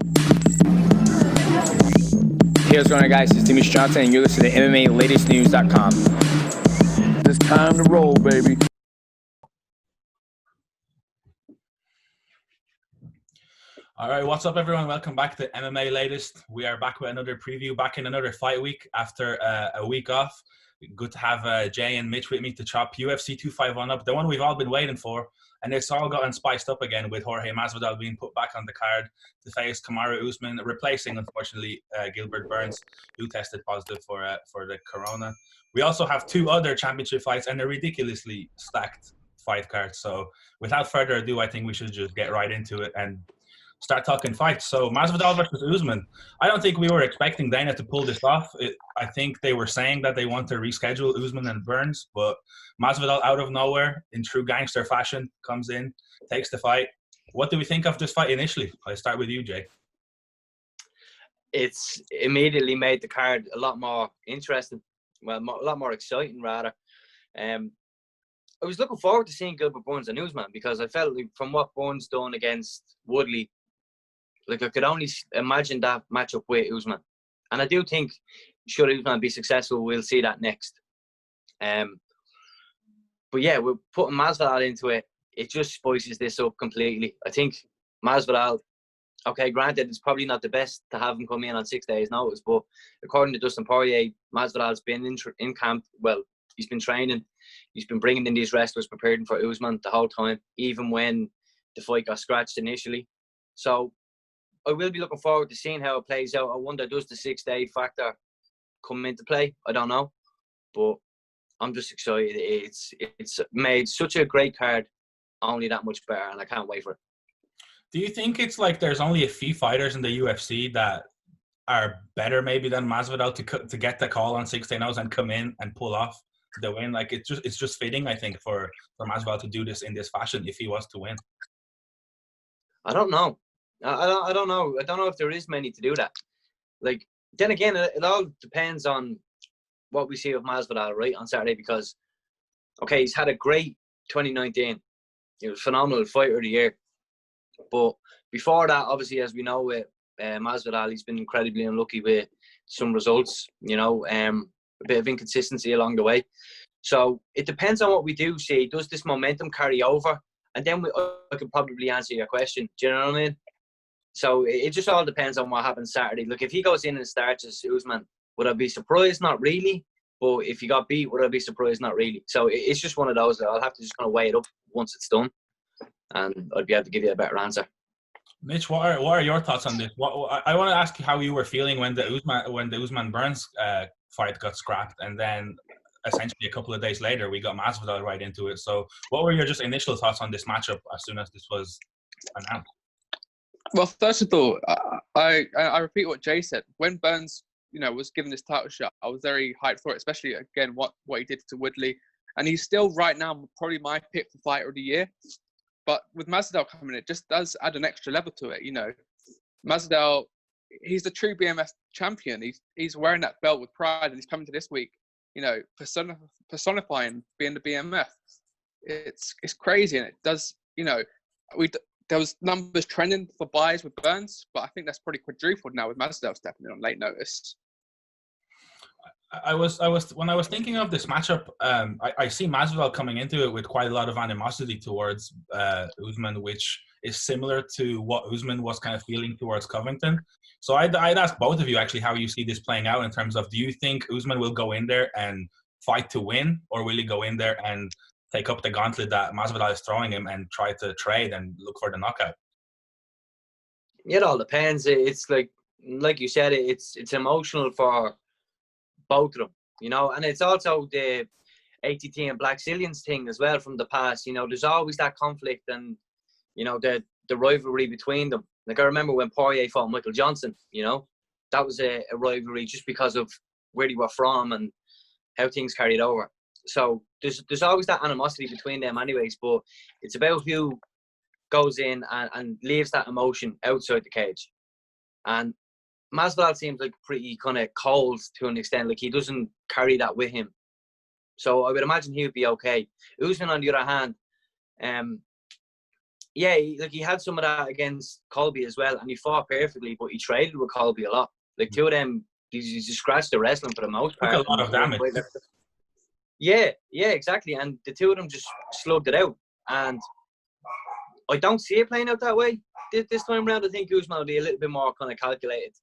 Hey, what's going on, guys? It's Dimitri Johnson, and you're listening to MMALatestNews.com. It's time to roll, baby. All right, what's up, everyone? Welcome back to MMA Latest. We are back with another preview, back in another fight week after a week off. Good to have Jay and Mitch with me to chop UFC 251 up, the one we've all been waiting for. And it's all gotten spiced up again with Jorge Masvidal being put back on the card to face Kamaru Usman, replacing, unfortunately, Gilbert Burns, who tested positive for the corona. We also have two other championship fights and a ridiculously stacked fight card. So without further ado, I think we should just get right into it and start talking fights. So Masvidal versus Usman. I don't think we were expecting Dana to pull this off. I think they were saying that they want to reschedule Usman and Burns, but Masvidal out of nowhere, in true gangster fashion, comes in, takes the fight. What do we think of this fight initially? I'll start with you, Jay. It's immediately made the card a lot more interesting. Well, a lot more exciting, rather. I was looking forward to seeing Gilbert Burns and Usman because I felt like from what Burns done against Woodley, like I could only imagine that matchup with Usman. And I do think, should Usman be successful, we'll see that next. But yeah, we're putting Masvidal into it. It just spices this up completely. I think Masvidal, okay, granted, it's probably not the best to have him come in on 6 days' notice, but according to Dustin Poirier, Masvidal's been in camp. Well, he's been training. He's been bringing in these wrestlers, preparing for Usman the whole time, even when the fight got scratched initially. So I will be looking forward to seeing how it plays out. I wonder, does the 6 day factor come into play? I don't know, but I'm just excited. It's made such a great card, only that much better, and I can't wait for it. Do you think it's like there's only a few fighters in the UFC that are better maybe than Masvidal to get the call on 6 day notice and come in and pull off the win? Like it's just fitting, I think, for Masvidal to do this in this fashion if he was to win. I don't know. I don't know. I don't know if there is many to do that. Like, then again, it all depends on what we see of Masvidal, right, on Saturday, because, okay, he's had a great 2019. He was a phenomenal fighter of the year. But before that, obviously, as we know with Masvidal, he's been incredibly unlucky with some results, a bit of inconsistency along the way. So it depends on what we do see. Does this momentum carry over? And then I could probably answer your question. Do you know what I mean? So it just all depends on what happens Saturday. Look, if he goes in and starts as Usman, would I be surprised? Not really. But if he got beat, would I be surprised? Not really. So it's just one of those that I'll have to just kind of weigh it up once it's done, and I'd be able to give you a better answer. Mitch, what are your thoughts on this? I want to ask you how you were feeling when the Usman Burns fight got scrapped, and then essentially a couple of days later we got Masvidal right into it. So what were your just initial thoughts on this matchup as soon as this was announced? Well, first of all, I repeat what Jay said. When Burns, was given this title shot, I was very hyped for it, especially, again, what he did to Woodley. And he's still, right now, probably my pick for fighter of the year. But with Masvidal coming in, it just does add an extra level to it, Masvidal, he's the true BMF champion. He's wearing that belt with pride, and he's coming to this week, personifying being the BMF. It's crazy, and it does, there was numbers trending for buys with Burns, but I think that's probably quadrupled now with Masvidal stepping in on late notice. When I was thinking of this matchup, I see Masvidal coming into it with quite a lot of animosity towards Usman, which is similar to what Usman was kind of feeling towards Covington. So I'd ask both of you actually how you see this playing out in terms of, do you think Usman will go in there and fight to win, or will he go in there and take up the gauntlet that Masvidal is throwing him and try to trade and look for the knockout? It all depends. It's like you said, it's emotional for both of them, and it's also the ATT and Black Zillions thing as well from the past. There's always that conflict and, the rivalry between them. Like, I remember when Poirier fought Michael Johnson, that was a rivalry just because of where they were from and how things carried over. So there's always that animosity between them anyways, but it's about who goes in and leaves that emotion outside the cage. And Masvidal seems like pretty kind of cold to an extent, like he doesn't carry that with him. So I would imagine he would be okay. Usman, on the other hand, yeah, he had some of that against Colby as well, and he fought perfectly, but he traded with Colby a lot. Like, two of them, he just scratched the wrestling for the most part. Took a lot of damage. Yeah, exactly. And the two of them just slugged it out. And I don't see it playing out that way. This time around, I think Usman will be a little bit more kind of calculated.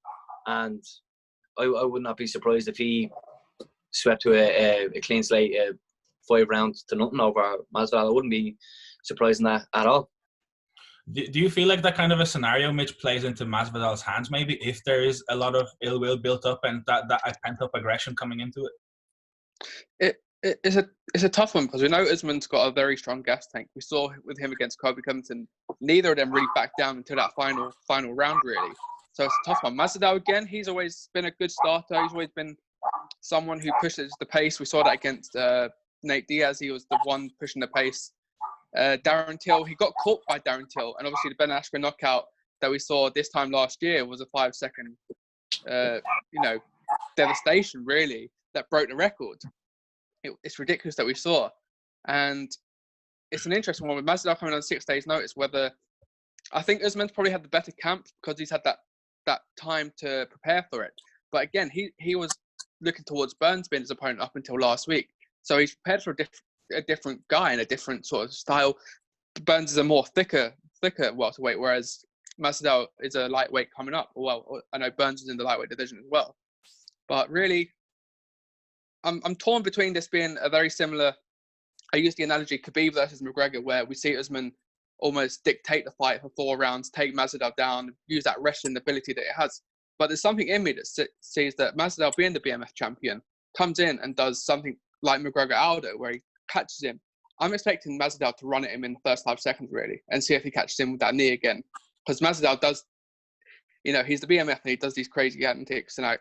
And I would not be surprised if he swept to a clean slate, 5 rounds to nothing over Masvidal. I wouldn't be surprised in that at all. Do you feel like that kind of a scenario, Mitch, plays into Masvidal's hands maybe, if there is a lot of ill will built up and that pent-up aggression coming into it? It's a tough one because we know Usman's got a very strong gas tank. We saw with him against Colby Covington, neither of them really backed down until that final round, really. So it's a tough one. Masvidal, again, he's always been a good starter. He's always been someone who pushes the pace. We saw that against Nate Diaz. He was the one pushing the pace. Darren Till, he got caught by Darren Till, and obviously the Ben Askren knockout that we saw this time last year was a 5-second, devastation, really, that broke the record. It's ridiculous that we saw, and it's an interesting one with Masvidal coming on 6 days' notice. Whether I think Usman's probably had the better camp because he's had that time to prepare for it. But again, he was looking towards Burns being his opponent up until last week, so he's prepared for a different guy and a different sort of style. Burns is a more thicker welterweight, whereas Masvidal is a lightweight coming up. Well, I know Burns is in the lightweight division as well, but really, I'm torn between this being a very similar. I use the analogy Khabib versus McGregor, where we see Usman almost dictate the fight for 4 rounds, take Masvidal down, use that wrestling ability that it has. But there's something in me that sees that Masvidal, being the BMF champion, comes in and does something like McGregor Aldo, where he catches him. I'm expecting Masvidal to run at him in the first 5 seconds, really, and see if he catches him with that knee again. Because Masvidal does, he's the BMF and he does these crazy antics. And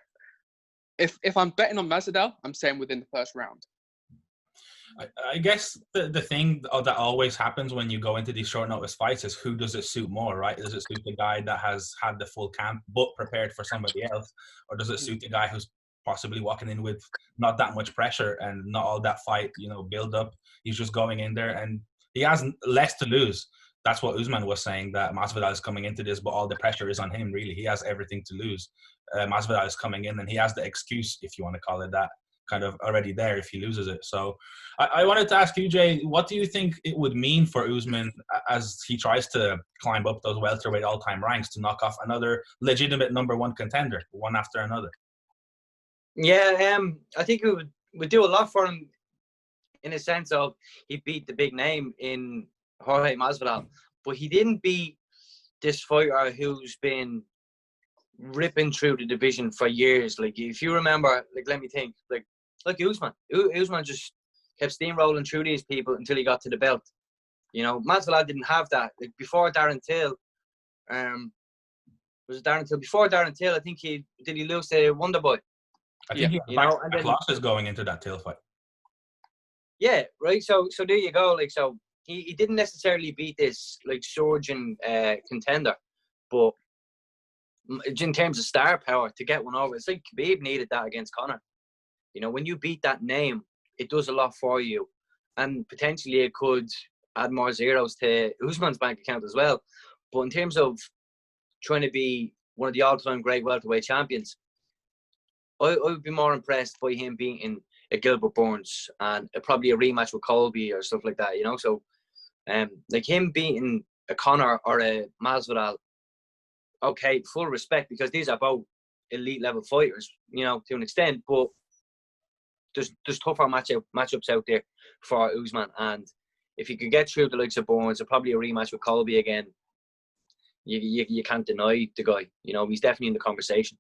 if I'm betting on Masvidal, I'm saying within the first round. I guess the thing that always happens when you go into these short notice fights is who does it suit more, right? Does it suit the guy that has had the full camp but prepared for somebody else? Or does it suit the guy who's possibly walking in with not that much pressure and not all that fight, build up? He's just going in there and he has less to lose. That's what Usman was saying, that Masvidal is coming into this, but all the pressure is on him, really. He has everything to lose. Masvidal is coming in and he has the excuse, if you want to call it that, kind of already there if he loses it. So I wanted to ask you, Jay, what do you think it would mean for Usman as he tries to climb up those welterweight all-time ranks to knock off another legitimate number 1 contender, one after another? Yeah, I think it would do a lot for him in a sense of he beat the big name in Jorge Masvidal, but he didn't beat this fighter who's been ripping through the division for years. Like, if you remember, let me think, like Usman. Usman just kept steamrolling through these people until he got to the belt. Masvidal didn't have that. Like, before Darren Till, before Darren Till, I think he lose to Wonderboy. I think he had losses going into that Till fight. Yeah, right. So there you go. Like, so he didn't necessarily beat this like surgeon contender, but in terms of star power to get one over, it's like Khabib needed that against Conor. When you beat that name, it does a lot for you, and potentially it could add more zeros to Usman's bank account as well. But in terms of trying to be one of the all-time great welterweight champions, I would be more impressed by him beating a Gilbert Burns and probably a rematch with Colby or stuff like that. So like him beating a Conor or a Masvidal, okay, full respect, because these are both elite level fighters, to an extent, but there's tougher matchups out there for Usman, and if you could get through the likes of Burns or probably a rematch with Colby again, you can't deny the guy. He's definitely in the conversation.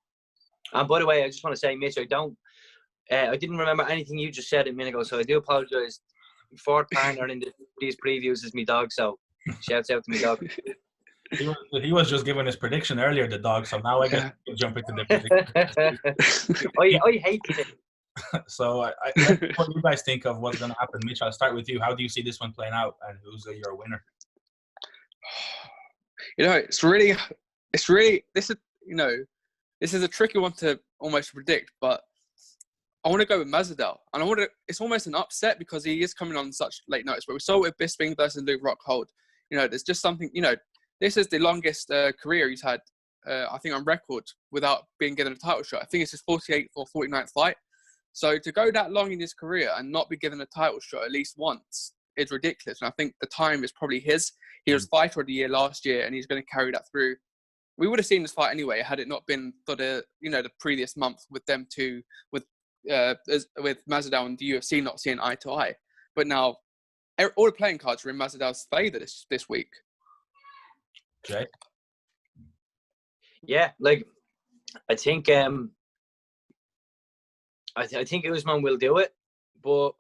And by the way, I just want to say, Mitch, I didn't remember anything you just said a minute ago, so I do apologise. Fourth partner in these previews is me dog, so shouts out to me dog. He was just giving his prediction earlier, the dog, so now I get to jump into the prediction. I hate it. So what do you guys think of what's going to happen? Mitch, I'll start with you. How do you see this one playing out, and who's your winner? It's really this is a tricky one to almost predict, but I want to go with Masvidal, and it's almost an upset because he is coming on such late notice. But we saw it with Bisping versus Luke Rockhold. There's just something, this is the longest career he's had, I think, on record without being given a title shot. I think it's his 48th or 49th fight. So to go that long in his career and not be given a title shot at least once is ridiculous. And I think the time is probably his. He was Fighter of the Year last year, and he's going to carry that through. We would have seen this fight anyway had it not been for the previous month with them two, with Masvidal and the UFC not seeing eye to eye. But now all the playing cards are in Masvidal's favour this week. Jay? Yeah, I think I think Usman will do it, but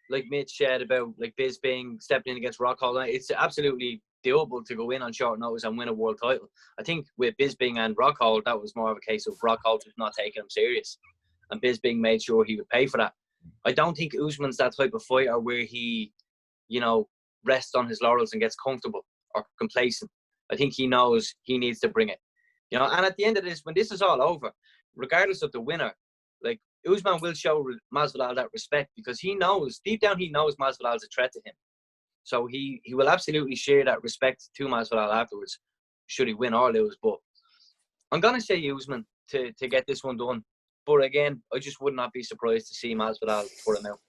like Mitch said about Biz being stepping in against Rock Holloway, it's absolutely doable to go in on short notice and win a world title. I think with Bisping and Rockhold, that was more of a case of Rockhold just not taking him serious, and Bisping made sure he would pay for that. I don't think Usman's that type of fighter where he, rests on his laurels and gets comfortable or complacent. I think he knows he needs to bring it, and at the end of this, when this is all over, regardless of the winner, Usman will show Masvidal that respect, because he knows, deep down, he knows Masvidal is a threat to him. So he will absolutely share that respect to Masvidal afterwards, should he win or lose. But I'm going to say Usman to get this one done. But again, I just would not be surprised to see Masvidal for him out.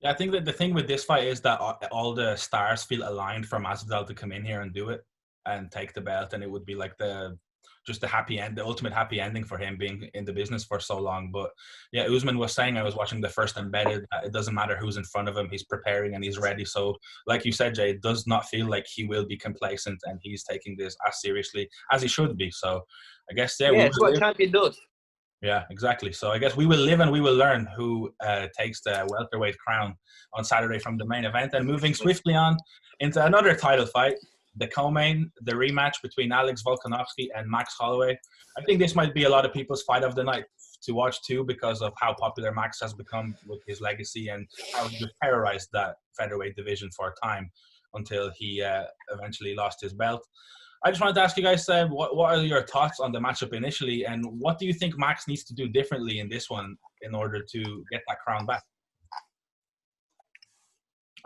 Yeah, I think that the thing with this fight is that all the stars feel aligned for Masvidal to come in here and do it and take the belt, and it would be like the happy end, the ultimate happy ending for him being in the business for so long. But yeah, Usman was saying, I was watching the first embedded, it doesn't matter who's in front of him, he's preparing and he's ready. So like you said, Jay, it does not feel like he will be complacent, and he's taking this as seriously as he should be. So I guess it's what champion does. Yeah, exactly. So I guess we will live and we will learn who takes the welterweight crown on Saturday from the main event. And moving swiftly on into another title fight, the co-main, the rematch between Alex Volkanovski and Max Holloway. I think this might be a lot of people's fight of the night to watch too, because of how popular Max has become with his legacy and how he just terrorized that featherweight division for a time until he eventually lost his belt. I just wanted to ask you guys, what are your thoughts on the matchup initially, and what do you think Max needs to do differently in this one in order to get that crown back?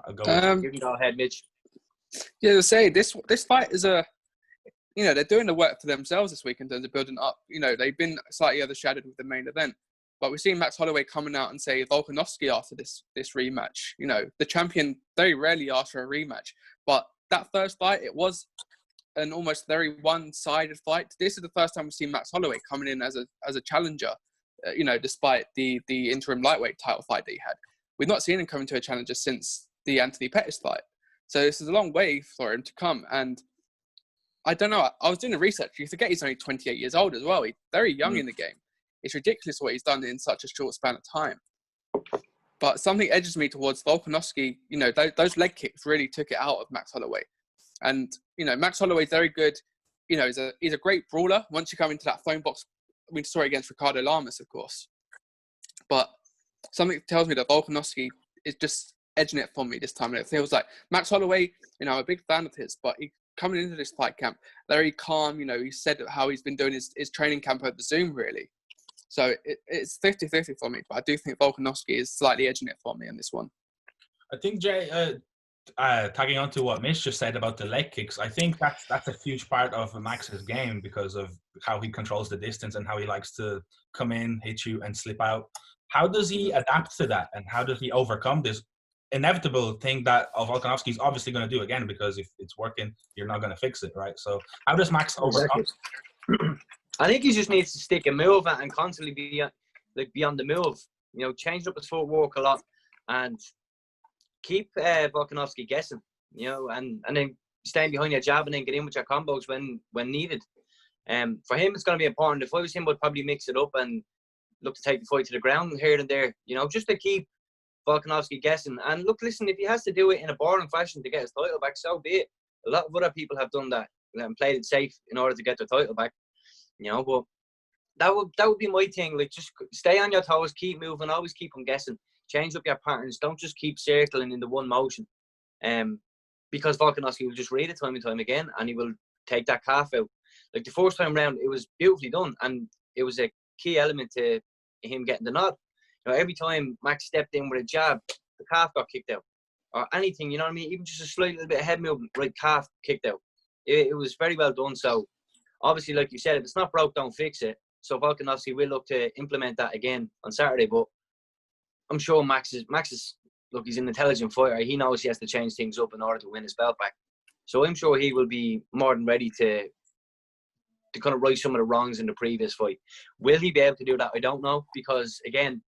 I'll go with you can go ahead, Mitch. Yeah, to say this fight is they're doing the work for themselves this week in terms of building up. They've been slightly overshadowed with the main event, but we've seen Max Holloway coming out and say Volkanovski after this rematch. The champion very rarely asks for a rematch, but that first fight, it was an almost very one-sided fight. This is the first time we've seen Max Holloway coming in as a challenger. Despite the interim lightweight title fight that he had, we've not seen him come into a challenger since the Anthony Pettis fight. So this is a long way for him to come. And I don't know, I was doing the research. You forget he's only 28 years old as well. He's very young in the game. It's ridiculous what he's done in such a short span of time. But something edges me towards Volkanovski. Those leg kicks really took it out of Max Holloway. And, Max Holloway's very good. He's a great brawler. Once you come into that phone box, we saw it against Ricardo Lamas, of course. But something tells me that Volkanovski is just edging it for me this time. And it feels like Max Holloway, I'm a big fan of his, but he coming into this fight camp, very calm. He said how he's been doing his training camp over Zoom, really. So it's 50-50 for me, but I do think Volkanovski is slightly edging it for me in this one. I think, Jay, tagging on to what Mitch just said about the leg kicks, I think that's a huge part of Max's game because of how he controls the distance and how he likes to come in, hit you, and slip out. How does he adapt to that, and how does he overcome this inevitable thing that Volkanovski is obviously going to do again? Because if it's working, you're not going to fix it, right? So how does Max overcome? I think he just needs to stick a move and constantly be on the move. Change up his footwork a lot and keep Volkanovski guessing. And then stand behind your jab and then get in with your combos when needed. For him, it's going to be important. If I was him, I'd probably mix it up and look to take the fight to the ground here and there. Just to keep Volkanovski guessing. And look, listen, if he has to do it in a boring fashion to get his title back, so be it. A lot of other people have done that and played it safe in order to get their title back. But that would be my thing. Just stay on your toes, keep moving, always keep them guessing. Change up your patterns. Don't just keep circling in the one motion. Because Volkanovski will just read it time and time again, and he will take that calf out. The first time round, it was beautifully done, and it was a key element to him getting the nod. Every time Max stepped in with a jab, the calf got kicked out. or anything, you know what I mean? Even just a slight little bit of head movement, right calf kicked out. It was very well done. So obviously, like you said, if it's not broke, don't fix it. So Volkanovski will look to implement that again on Saturday. But I'm sure Max is look, he's an intelligent fighter. He knows he has to change things up in order to win his belt back. So I'm sure he will be more than ready to kind of right some of the wrongs in the previous fight. Will he be able to do that? I don't know, because again,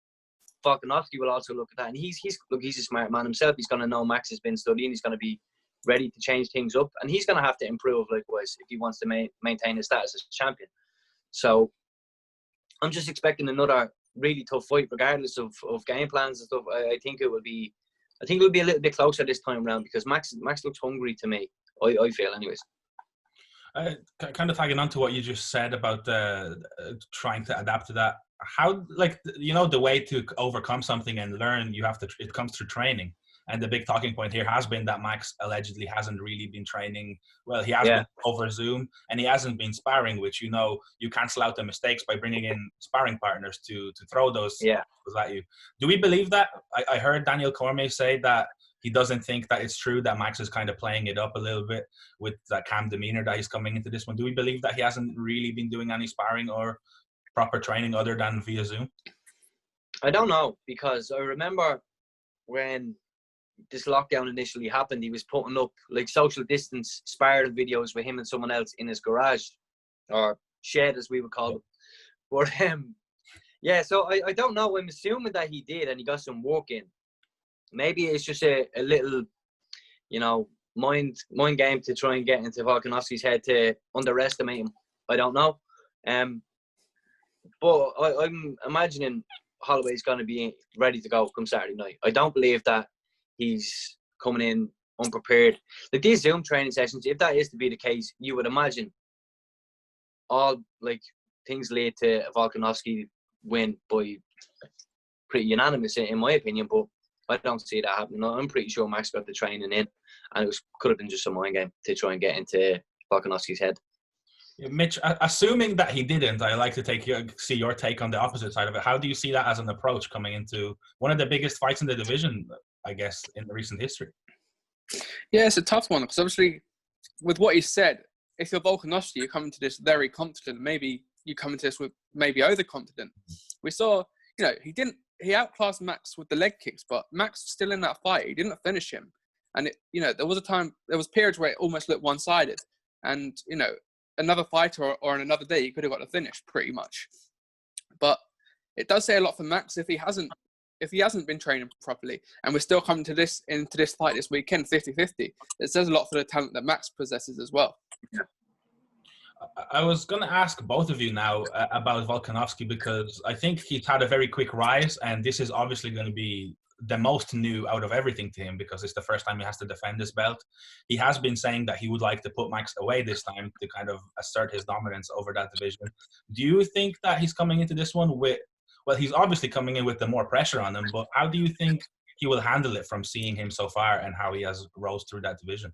Volkanovski will also look at that, and he's a smart man himself. He's going to know Max has been studying. He's going to be ready to change things up, and he's going to have to improve likewise if he wants to maintain his status as champion. So I'm just expecting another really tough fight, regardless of game plans and stuff. I think it will be a little bit closer this time around, because Max looks hungry to me. I feel, anyways. Kind of tagging on to what you just said about trying to adapt to that. How, like, you know, the way to overcome something and learn, it comes through training. And the big talking point here has been that Max allegedly hasn't really been training. Well, he has been over Zoom, and he hasn't been sparring, which, you know, you cancel out the mistakes by bringing in sparring partners to throw those at you. Do we believe that? I heard Daniel Cormier say that he doesn't think that it's true, that Max is kind of playing it up a little bit with that calm demeanor that he's coming into this one. Do we believe that he hasn't really been doing any sparring or proper training other than via Zoom? I don't know, because I remember when this lockdown initially happened, he was putting up like social distance sparring videos with him and someone else in his garage, or shed as we would call it. But so I don't know. I'm assuming that he did, and he got some work in. Maybe it's just a little, you know, mind game to try and get into Volkanovski's head to underestimate him. I don't know. But I'm imagining Holloway's going to be ready to go come Saturday night. I don't believe that he's coming in unprepared. Like these Zoom training sessions, if that is to be the case, you would imagine all like things lead to a Volkanovski win by pretty unanimous in my opinion, but I don't see that happening. I'm pretty sure Max got the training in, and it could have been just a mind game to try and get into Volkanovski's head. Mitch, assuming that he didn't, I'd like to see your take on the opposite side of it. How do you see that as an approach coming into one of the biggest fights in the division, I guess, in the recent history? Yeah, it's a tough one, because obviously with what he said, if you're Volkanovski, you come into this very confident. Maybe you come into this with maybe overconfident. We saw, you know, he outclassed Max with the leg kicks, but Max was still in that fight. He didn't finish him. And, there was periods where it almost looked one-sided. And, another fighter or on another day, he could have got the finish pretty much. But it does say a lot for Max if he hasn't been training properly. And we're still coming into this fight this weekend, 50-50. It says a lot for the talent that Max possesses as well. Yeah. I was going to ask both of you now about Volkanovski, because I think he's had a very quick rise, and this is obviously going to be the most new out of everything to him, because it's the first time he has to defend his belt. He has been saying that he would like to put Max away this time to kind of assert his dominance over that division. Do you think that he's coming into this one he's obviously coming in with the more pressure on him, but how do you think he will handle it from seeing him so far and how he has rose through that division?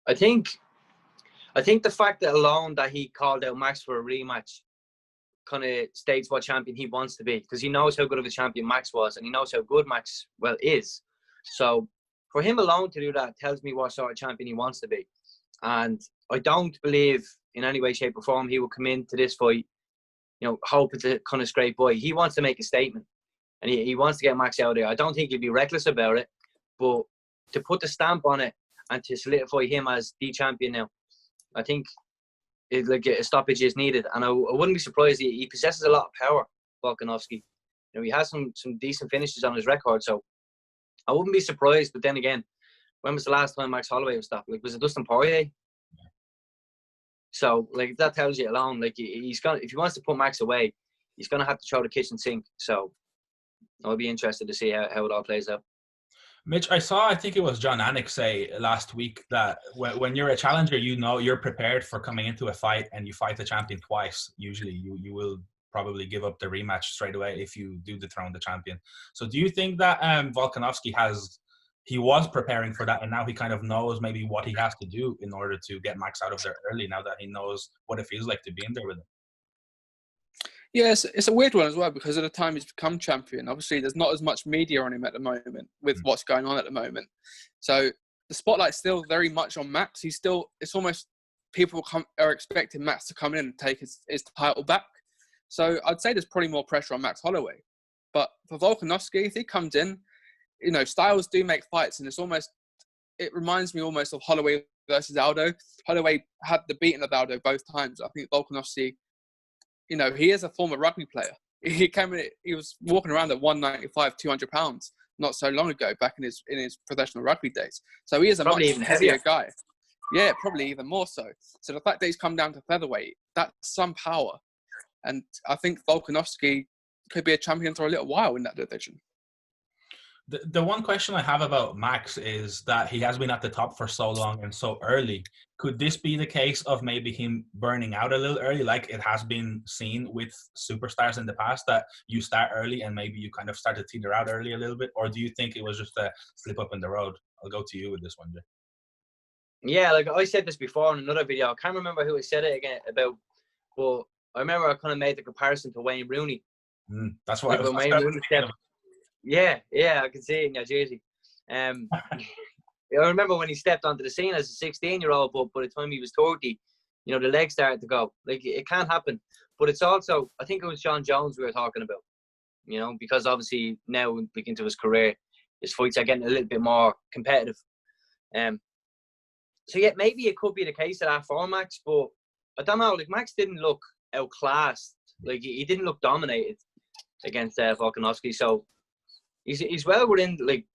I think the fact that alone that he called out Max for a rematch kind of states what champion he wants to be, because he knows how good of a champion Max was, and he knows how good Max is. So for him alone to do that tells me what sort of champion he wants to be. And I don't believe in any way, shape or form he will come into this fight, hoping to kind of scrape by. He wants to make a statement, and he wants to get Max out there. I don't think he'll be reckless about it, but to put the stamp on it and to solidify him as the champion now, I think a stoppage is needed. And I wouldn't be surprised. He possesses a lot of power, Volkanovski. He has some decent finishes on his record, so I wouldn't be surprised. But then again, when was the last time Max Holloway was stopped? Was it Dustin Poirier? So that tells you alone. If he wants to put Max away, he's gonna have to throw the kitchen sink. So I'll be interested to see how it all plays out. Mitch, I think it was John Anik say last week that when you're a challenger, you're prepared for coming into a fight, and you fight the champion twice. Usually you will probably give up the rematch straight away if you do dethrone the champion. So do you think that Volkanovski he was preparing for that, and now he kind of knows maybe what he has to do in order to get Max out of there early, now that he knows what it feels like to be in there with him? Yeah, it's a weird one as well because at the time he's become champion, obviously there's not as much media on him at the moment with what's going on at the moment. So the spotlight's still very much on Max. It's almost people are expecting Max to come in and take his title back. So I'd say there's probably more pressure on Max Holloway. But for Volkanovski, if he comes in, styles do make fights, and it reminds me almost of Holloway versus Aldo. Holloway had the beating of Aldo both times. I think Volkanovski, he is a former rugby player. He came in, he was walking around at 195, 200 pounds not so long ago, back in his professional rugby days. So he is a Probably much even heavier heavier guy. Yeah, probably even more so. So the fact that he's come down to featherweight, that's some power. And I think Volkanovski could be a champion for a little while in that division. The one question I have about Max is that he has been at the top for so long and so early. Could this be the case of maybe him burning out a little early, like it has been seen with superstars in the past, that you start early and maybe you kind of start to teeter out early a little bit? Or do you think it was just a slip up in the road? I'll go to you with this one, Jay. Yeah, like I said this before in another video. I can't remember who I said it again about, but I remember I kind of made the comparison to Wayne Rooney. That's what like when Wayne Rooney stepped. Yeah, I can see it in your jersey. I remember when he stepped onto the scene as a 16-year-old, but by the time he was 30, the legs started to go. Like, it can't happen. But it's also, I think it was John Jones we were talking about, because obviously now, into his career, his fights are getting a little bit more competitive. So, yeah, maybe it could be the case of that for Max, but I don't know. Like, Max didn't look outclassed. Like, he didn't look dominated against Volkanovski. So, he's well within, like,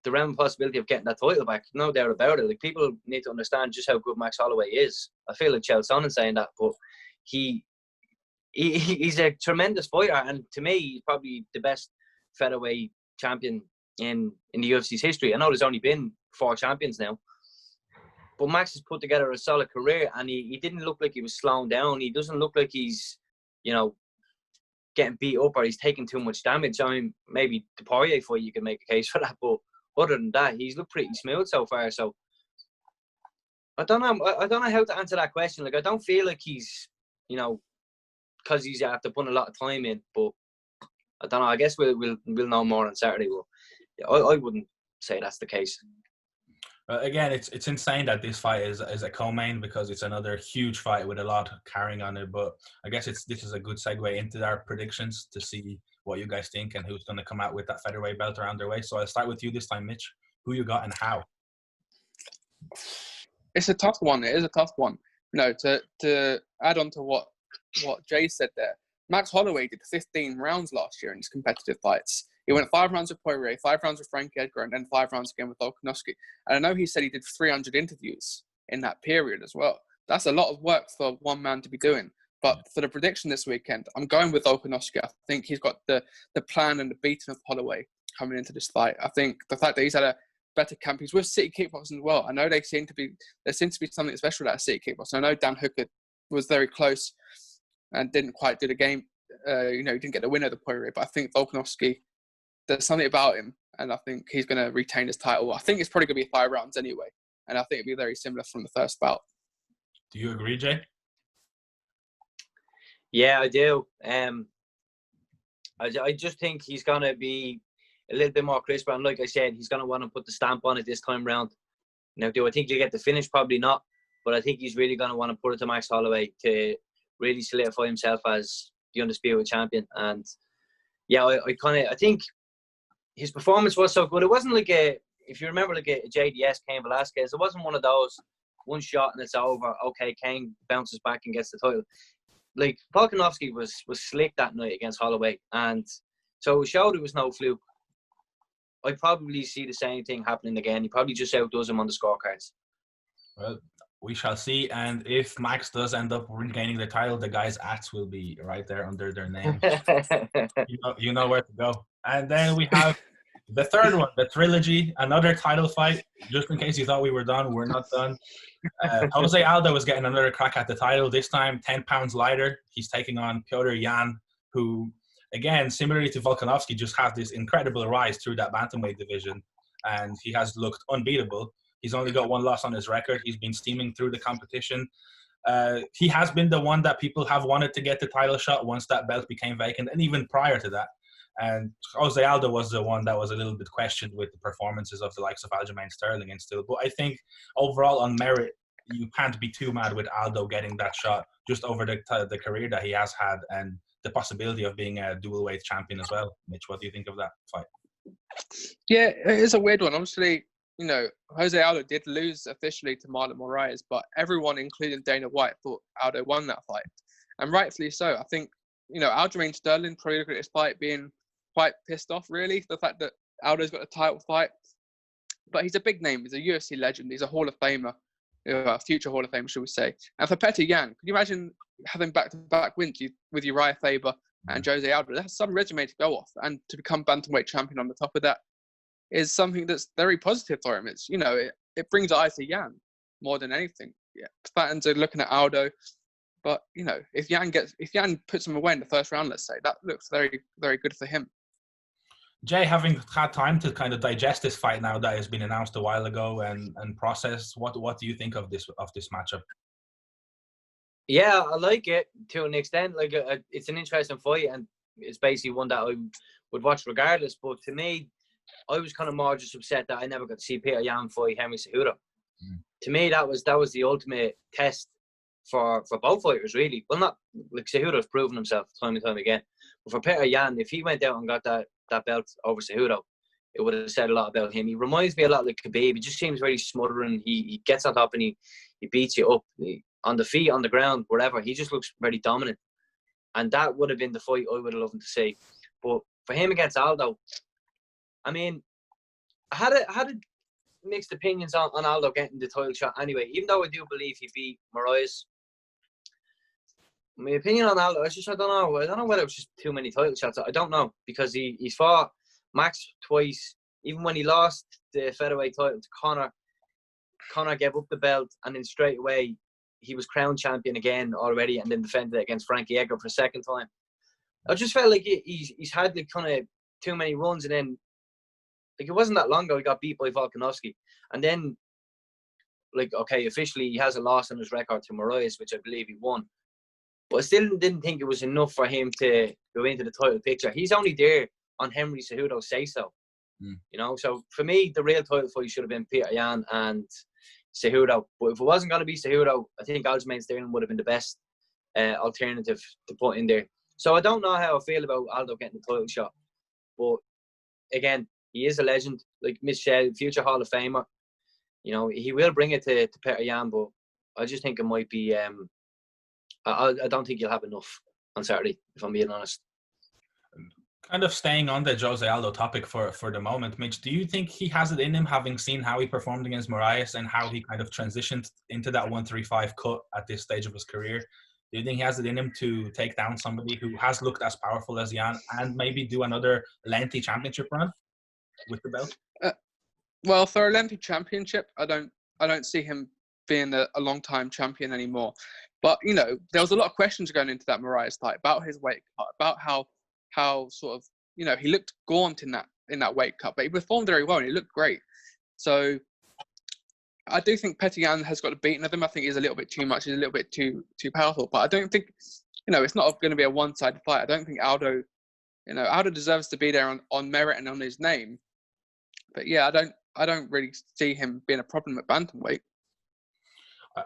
the realm of possibility of getting that title back. No doubt about it. Like, people need to understand just how good Max Holloway is. I feel like Chael Sonnen saying that, but he's a tremendous fighter. And to me, he's probably the best featherweight champion in the UFC's history. I know there's only been 4 champions now. But Max has put together a solid career, and he didn't look like he was slowing down. He doesn't look like he's, getting beat up or he's taking too much damage. I mean, maybe the Poirier fight, you can make a case for that. But other than that, he's looked pretty smooth so far. So I don't know. I don't know how to answer that question. Like, I don't feel like he's, because he's after putting a lot of time in. But I don't know. I guess we'll know more on Saturday. But I wouldn't say that's the case. Again, it's insane that this fight is a co-main, because it's another huge fight with a lot carrying on it. But I guess this is a good segue into our predictions to see what you guys think and who's going to come out with that featherweight belt around their waist. So I'll start with you this time, Mitch. Who you got and how? It's a tough one. It is a tough one. To add on to what Jay said there, Max Holloway did 15 rounds last year in his competitive fights. He went 5 rounds with Poirier, 5 rounds with Frankie Edgar, and then 5 rounds again with Volkanovski. And I know he said he did 300 interviews in that period as well. That's a lot of work for one man to be doing. But for the prediction this weekend, I'm going with Volkanovski. I think he's got the plan and the beating of Holloway coming into this fight. I think the fact that he's had a better camp, he's with City Kickboxing as well. I know there seems to be something special at City Kickboxing. I know Dan Hooker was very close and didn't quite do the game. He didn't get the win of the Poirier, but I think Volkanovski, there's something about him, and I think he's going to retain his title. I think it's probably going to be 5 rounds anyway, and I think it'll be very similar from the first bout. Do you agree, Jay? Yeah, I do. I just think he's going to be a little bit more crisper, and like I said, he's going to want to put the stamp on it this time round. Now, do I think he'll get the finish? Probably not, but I think he's really going to want to put it to Max Holloway to really solidify himself as the undisputed champion. And yeah, I think his performance was so good. It wasn't like if you remember, like a JDS, Cain Velasquez. It wasn't one of those one shot and it's over. Okay, Cain bounces back and gets the title. Like, Volkanovski was slick that night against Holloway, and so it showed it was no fluke. I probably see the same thing happening again. He probably just outdoes him on the scorecards. Well, we shall see. And if Max does end up regaining the title, the guys' ats will be right there under their name. you know where to go. And then we have the third one, the trilogy, another title fight. Just in case you thought we were done, we're not done. Jose Aldo is getting another crack at the title, this time 10 pounds lighter. He's taking on Petr Yan, who, again, similarly to Volkanovski, just has this incredible rise through that bantamweight division, and he has looked unbeatable. He's only got 1 loss on his record. He's been steaming through the competition. He has been the one that people have wanted to get the title shot once that belt became vacant, and even prior to that. And Jose Aldo was the one that was a little bit questioned with the performances of the likes of Aljamain Sterling and still. But I think overall on merit, you can't be too mad with Aldo getting that shot just over the career that he has had and the possibility of being a dual weight champion as well. Mitch, what do you think of that fight? Yeah, it is a weird one. Obviously, Jose Aldo did lose officially to Marlon Moraes, but everyone, including Dana White, thought Aldo won that fight. And rightfully so. I think, Aljamain Sterling probably looked at this fight being quite pissed off, really, the fact that Aldo's got a title fight. But he's a big name. He's a UFC legend. He's a Hall of Famer, a future Hall of Famer, should we say. And for Petr Yan, could you imagine having back-to-back wins with Uriah Faber and Jose Aldo? That's some resume to go off. And to become Bantamweight Champion on the top of that is something that's very positive for him. It's, it brings eyes to Yan more than anything. Yeah, fans are looking at Aldo. But, if Yan puts him away in the first round, let's say, that looks very, very good for him. Jay, having had time to kind of digest this fight now that has been announced a while ago and process, what do you think of this matchup? Yeah, I like it to an extent. Like, it's an interesting fight, and it's basically one that I would watch regardless. But to me, I was kind of more just upset that I never got to see Petr Yan fight Henry Cejudo. To me, that was the ultimate test for both fighters, really. Well, not like Cejudo's proven himself time and time again, but for Petr Yan, if he went out and got that belt over Cejudo, it would have said a lot about him. He reminds me a lot like Khabib. He just seems very smothering. He gets on top and he beats you up on the feet, on the ground, wherever. He just looks very dominant, and that would have been the fight I would have loved to see. But for him against Aldo, I mean, I had mixed opinions on Aldo getting the title shot anyway. Even though I do believe he beat Moraes, my opinion on Aldo, I don't know. I don't know whether it was just too many title shots. I don't know, because he's fought Max twice. Even when he lost the featherweight title to Conor gave up the belt, and then straight away he was crowned champion again already, and then defended it against Frankie Edgar for a second time. I just felt like he's had the kind of too many runs, and then like it wasn't that long ago he got beat by Volkanovski, and then like okay, officially he has a loss on his record to Moraes, which I believe he won. But I still didn't think it was enough for him to go into the title picture. He's only there on Henry Cejudo's say-so. So for me, the real title fight should have been Petr Yan and Cejudo. But if it wasn't going to be Cejudo, I think Aljamain Sterling would have been the best alternative to put in there. So I don't know how I feel about Aldo getting the title shot. But again, he is a legend. Like Mitch said, future Hall of Famer. He will bring it to Petr Yan, but I just think it might be... I don't think you'll have enough on Saturday, if I'm being honest. Kind of staying on the Jose Aldo topic for the moment, Mitch, do you think he has it in him, having seen how he performed against Moraes and how he kind of transitioned into that 135 cut at this stage of his career? Do you think he has it in him to take down somebody who has looked as powerful as Yan and maybe do another lengthy championship run with the belt? Well, for a lengthy championship, I don't see him being a long-time champion anymore. But, there was a lot of questions going into that Moraes fight about his weight cut, about how sort of, he looked gaunt in that weight cut, but he performed very well and he looked great. So I do think Petr Yan has got the beating of him. I think he's a little bit too much. He's a little bit too powerful. But I don't think, it's not going to be a one-sided fight. I don't think Aldo deserves to be there on merit and on his name. But yeah, I don't really see him being a problem at bantamweight.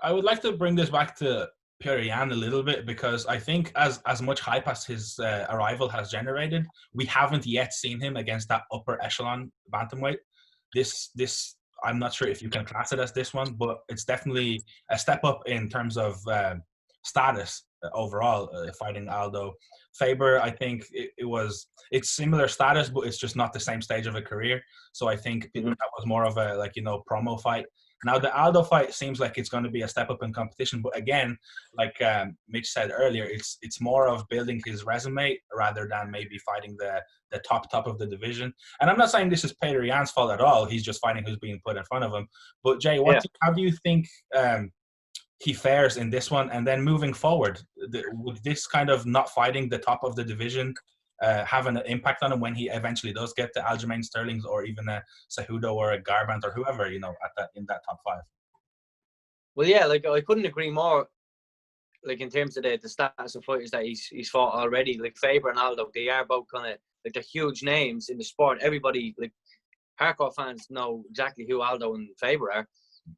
I would like to bring this back to Petr Yan a little bit, because I think as much hype as his arrival has generated, we haven't yet seen him against that upper echelon bantamweight. This I'm not sure if you can class it as this one, but it's definitely a step up in terms of status overall, fighting Aldo. Faber, I think it's similar status, but it's just not the same stage of a career. So I think that was more of a promo fight. Now the Aldo fight seems like it's going to be a step up in competition, but again, like Mitch said earlier, it's more of building his resume rather than maybe fighting the top of the division. And I'm not saying this is Petr Yan's fault at all. He's just fighting who's being put in front of him. But Jay, how do you think he fares in this one? And then moving forward, would this kind of not fighting the top of the division have an impact on him when he eventually does get to Aljamain Sterling's or even a Cejudo or a Garbrandt or whoever, in that top five? Well, yeah, like I couldn't agree more. like in terms of the status of fighters that he's fought already, like Faber and Aldo, they are both kind of like the huge names in the sport. Everybody, like hardcore fans, know exactly who Aldo and Faber are.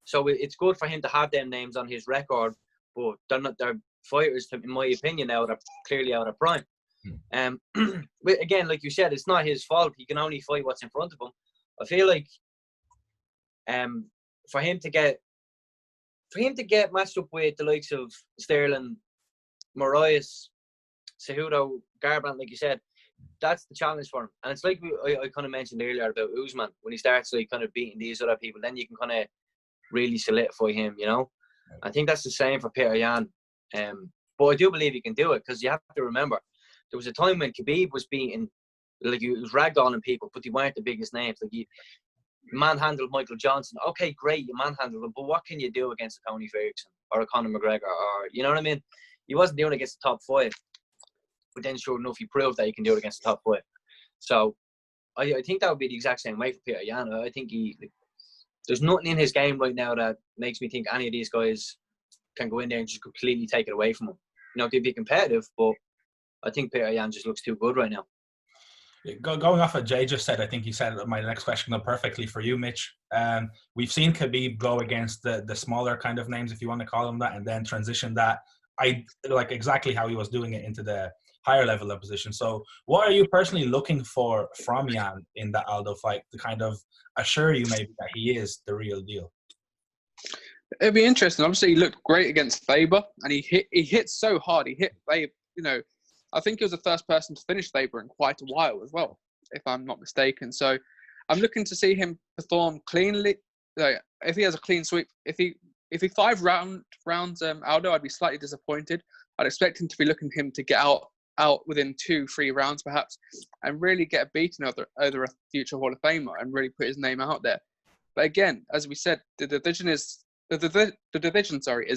So it's good for him to have them names on his record, but they're fighters, in my opinion, now that are clearly out of prime. But again, like you said, it's not his fault. He can only fight what's in front of him. I feel like for him to get matched up with the likes of Sterling, Moraes, Cejudo, Garbrandt, like you said, that's the challenge for him. And it's like I kind of mentioned earlier about Usman, when he starts like kind of beating these other people, then you can kind of really solidify him, you know. I think that's the same for Petr Yan. But I do believe he can do it, because you have to remember, there was a time when Khabib was beating, like he was ragdolling people, but they weren't the biggest names. Like he manhandled Michael Johnson. Okay, great, you manhandled him, but what can you do against a Tony Ferguson or a Conor McGregor, or you know what I mean? He wasn't doing it against the top five, but then sure enough, he proved that he can do it against the top five. So I think that would be the exact same way for Petr Yan. I think there's nothing in his game right now that makes me think any of these guys can go in there and just completely take it away from him. You know, they'd be competitive, but I think Petr Yan just looks too good right now. Going off what Jay just said, I think he said my next question up perfectly for you, Mitch. We've seen Khabib go against the smaller kind of names, if you want to call them that, and then transition that, I like exactly how he was doing it, into the higher level of position. So what are you personally looking for from Yan in that Aldo fight to kind of assure you maybe that he is the real deal? It'd be interesting. Obviously, he looked great against Faber, and he hit so hard. He hit Faber, you know, I think he was the first person to finish Faber in quite a while as well, if I'm not mistaken. So I'm looking to see him perform cleanly. Like, if he has a clean sweep, if he 5 rounds Aldo, I'd be slightly disappointed. I'd expect him to be looking him to get out within 2-3 rounds perhaps, and really get a beating over a future Hall of Famer and really put his name out there. But again, as we said, the division is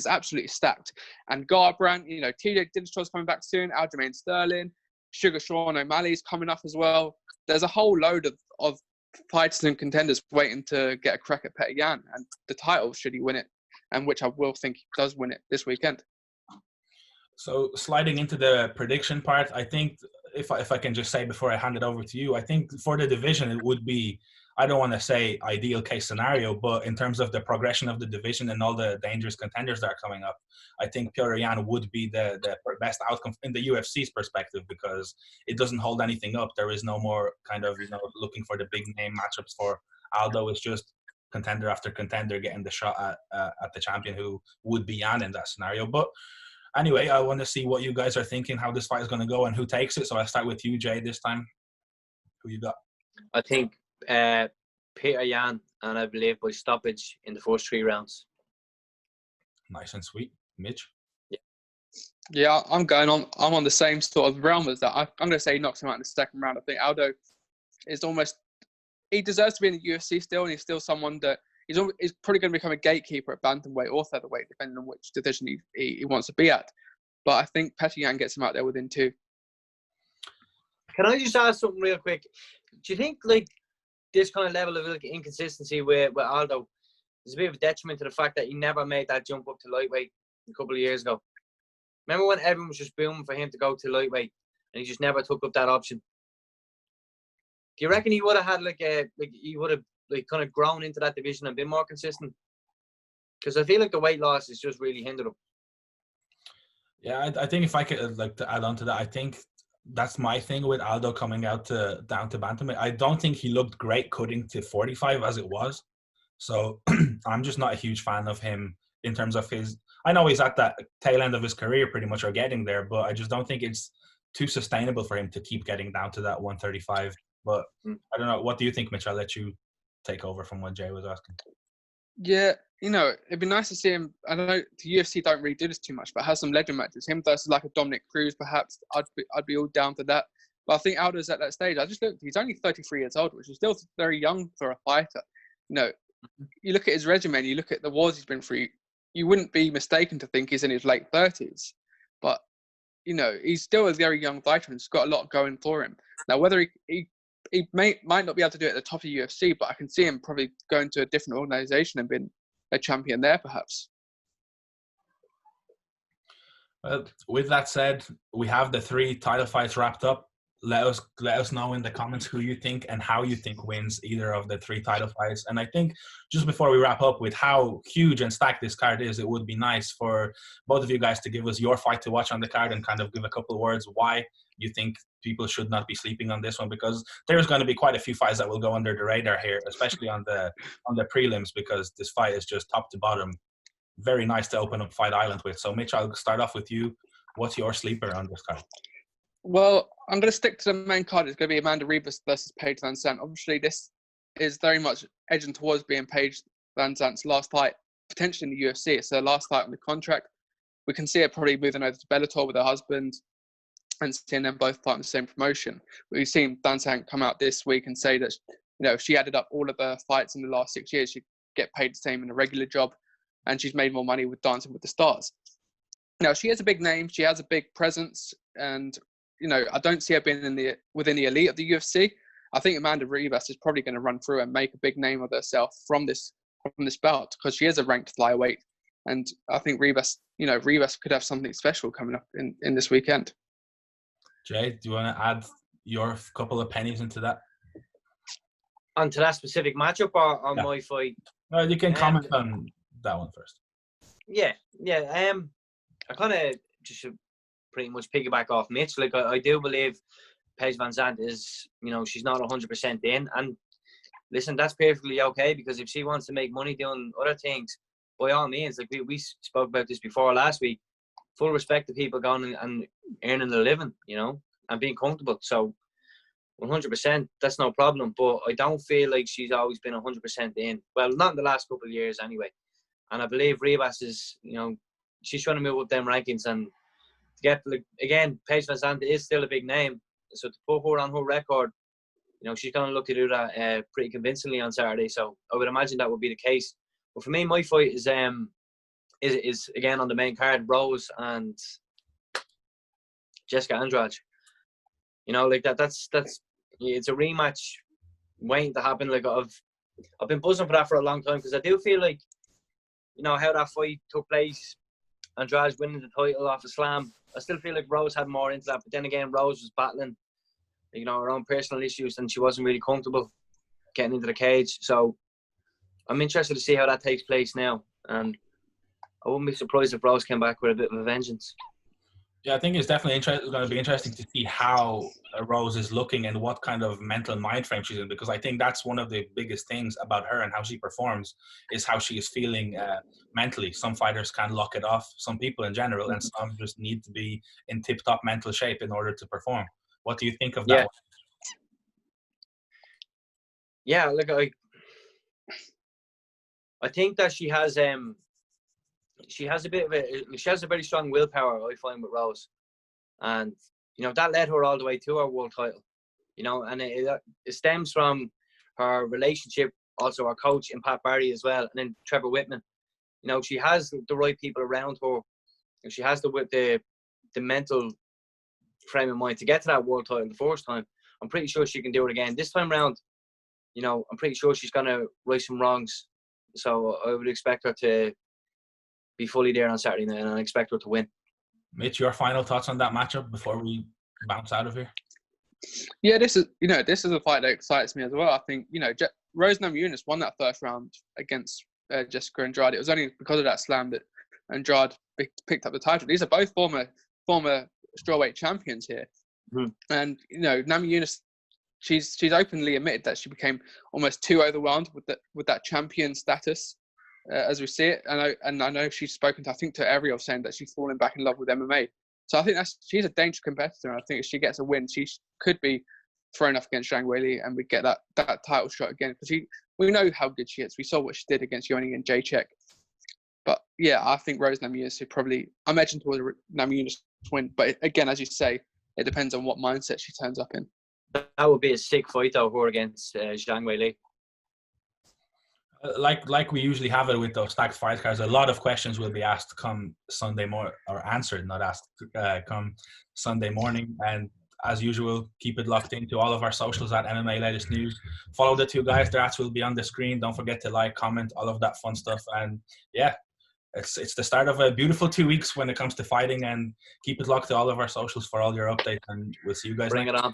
absolutely stacked. And Garbrandt, you know, TJ Dillashaw's coming back soon, Aljamain Sterling, Sugar Sean O'Malley's coming up as well. There's a whole load of fighters and contenders waiting to get a crack at Petr Yan and the title, should he win it, and which I will think he does win it this weekend. So sliding into the prediction part, I think if I can just say before I hand it over to you, I think for the division it would be, I don't want to say ideal case scenario, but in terms of the progression of the division and all the dangerous contenders that are coming up, I think Petr Yan would be the best outcome in the UFC's perspective, because it doesn't hold anything up. There is no more kind of, you know, looking for the big name matchups for Aldo. It's just contender after contender getting the shot at the champion, who would be Yan in that scenario. But anyway, I want to see what you guys are thinking, how this fight is going to go and who takes it. So I'll start with you, Jay, this time. Who you got? I think Petr Yan, and I believe by stoppage in the first 3 rounds. Nice and sweet. Mitch? Yeah, I'm on the same sort of realm as that. I'm going to say he knocks him out in the second round. I think Aldo is he deserves to be in the UFC still, and he's still someone that he's probably going to become a gatekeeper at bantamweight or featherweight, depending on which division he wants to be at. But I think Petr Yan gets him out there within 2. Can I just ask something real quick? Do you think like this kind of level of like inconsistency with Aldo is a bit of a detriment to the fact that he never made that jump up to lightweight a couple of years ago? Remember when everyone was just booming for him to go to lightweight, and he just never took up that option? Do you reckon he would have had he would have kind of grown into that division and been more consistent? Because I feel like the weight loss has just really hindered him. Yeah, I think if I could to add on to that, I think that's my thing with Aldo coming out down to bantamweight. I don't think he looked great cutting to 45 as it was. So I'm just not a huge fan of him in terms of his. I know he's at that tail end of his career pretty much, or getting there, but I just don't think it's too sustainable for him to keep getting down to that 135. But I don't know. What do you think, Mitch? I'll let you take over from what Jay was asking. Yeah, you know, it'd be nice to see him. I don't know, the UFC don't really do this too much, but has some legend matches. Him versus like a Dominic Cruz, perhaps. I'd be all down for that. But I think Aldo's at that stage. I just looked. He's only 33 years old, which is still very young for a fighter. You know, you look at his regimen, you look at the wars he's been through. You wouldn't be mistaken to think he's in his late 30s. But you know, he's still a very young fighter and he's got a lot going for him. Now, whether he might not be able to do it at the top of the UFC, but I can see him probably going to a different organization and being a champion there, perhaps. Well, with that said, we have the 3 title fights wrapped up. Let us know in the comments who you think and how you think wins either of the 3 title fights. And I think just before we wrap up, with how huge and stacked this card is, it would be nice for both of you guys to give us your fight to watch on the card and kind of give a couple of words why you think people should not be sleeping on this one, because there's going to be quite a few fights that will go under the radar here, especially on the prelims, because this fight is just top to bottom very nice to open up Fight Island with. So Mitch, I'll start off with you. What's your sleeper on this card? Well, I'm going to stick to the main card. It's going to be Amanda Ribas versus Paige Vanzant. Obviously, this is very much edging towards being Paige Vanzant's last fight, potentially in the UFC. It's her last fight on the contract. We can see her probably moving over to Bellator with her husband and seeing them both fight in the same promotion. We've seen Vanzant come out this week and say that, if she added up all of her fights in the last 6 years, she'd get paid the same in a regular job, and she's made more money with Dancing with the Stars. Now, she has a big name. She has a big presence, and I don't see her being within the elite of the UFC. I think Amanda Ribas is probably going to run through and make a big name of herself from this bout, because she is a ranked flyweight, and I think Ribas could have something special coming up in this weekend. Jay, do you want to add your couple of pennies into that? Onto that specific matchup or on my fight? You can comment on that one first. Yeah. I kind of just should pretty much piggyback off Mitch. Like, I do believe Paige Vanzant is, she's not 100% in. And listen, that's perfectly okay, because if she wants to make money doing other things, by all means, like we spoke about this before last week, full respect to people going and earning a living, and being comfortable. So 100%, that's no problem. But I don't feel like she's always been 100% in. Well, not in the last couple of years anyway. And I believe Ribas is, she's trying to move up them rankings, and to get, like, again, Paige Vanzant is still a big name. So to put her on her record, she's going to look to do that pretty convincingly on Saturday. So I would imagine that would be the case. But for me, my fight is again on the main card, Rose and Jessica Andrade. Like that's it's a rematch waiting to happen. Like I've been buzzing for that for a long time, because I do feel like, how that fight took place, Andrade winning the title off a slam. I still feel like Rose had more into that, but then again, Rose was battling, her own personal issues, and she wasn't really comfortable getting into the cage. So I'm interested to see how that takes place now, and I wouldn't be surprised if Rose came back with a bit of a vengeance. Yeah, I think it's definitely going to be interesting to see how Rose is looking and what kind of mental mind frame she's in, because I think that's one of the biggest things about her and how she performs is how she is feeling mentally. Some fighters can lock it off, some people in general, and some just need to be in tip-top mental shape in order to perform. What do you think of that? Yeah, look, I think that she has a very strong willpower, I find, with Rose, and that led her all the way to her world title. And it stems from her relationship, also her coach in Pat Barry as well, and then Trevor Whitman. She has the right people around her, and she has the mental frame of mind to get to that world title the first time. I'm pretty sure she can do it again this time round. I'm pretty sure she's gonna right some wrongs. So I would expect her to be fully there on Saturday night, and I expect her to win. Mitch, your final thoughts on that matchup before we bounce out of here? Yeah, this is a fight that excites me as well. I think Rose Namajunas won that first round against Jessica Andrade. It was only because of that slam that Andrade picked up the title. These are both former strawweight champions here, and Namajunas, she's openly admitted that she became almost too overwhelmed with that champion status. As we see it, and I know she's spoken to Ariel, saying that she's fallen back in love with MMA. So I think she's a dangerous competitor, and I think if she gets a win, she could be thrown off against Zhang Weili, and we get that title shot again, because we know how good she is. We saw what she did against Yoni and Jacek. But yeah, I think Rose Namajunas I'm edging towards Namajunas to win. But again, as you say, it depends on what mindset she turns up in. That would be a sick fight, though, her against Zhang Weili. Like we usually have it with those stacked fight cards, a lot of questions will be asked come Sunday morning, or answered, not asked, come Sunday morning. And as usual, keep it locked into all of our socials at MMA Latest News. Follow the two guys, their ads will be on the screen. Don't forget to like, comment, all of that fun stuff. And yeah, it's the start of a beautiful 2 weeks when it comes to fighting, and keep it locked to all of our socials for all your updates, and we'll see you guys Bring next. it on.